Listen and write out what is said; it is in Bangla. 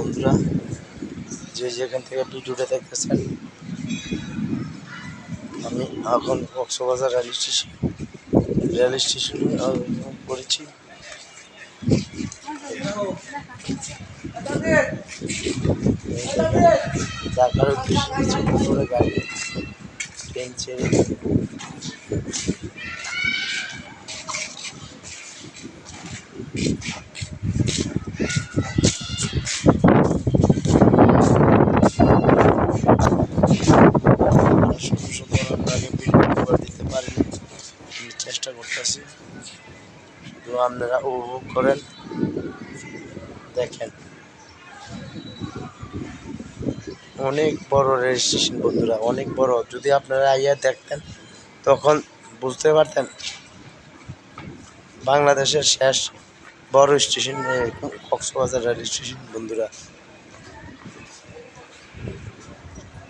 বন্ধুরা, যে যেখান থেকে ভিডিওটা দেখতেছেন, আমি এখন কক্সবাজার রেল স্টেশনে করেছি। ঢাকার উদ্দেশ্যে কিছু করে গাড়ি ট্রেন ছেড়ে আপনাকে ভিডিও করে দিতে পারিনি, আমি চেষ্টা করতেছি। শুধু আপনারা উপভোগ করেন, দেখেন। অনেক বড় রেল স্টেশন বন্ধুরা, অনেক বড়। যদি আপনারা আইয়া দেখতেন তখন বুঝতে পারতেন বাংলাদেশের শেষ বড় স্টেশন কক্সবাজার রেল স্টেশন বন্ধুরা।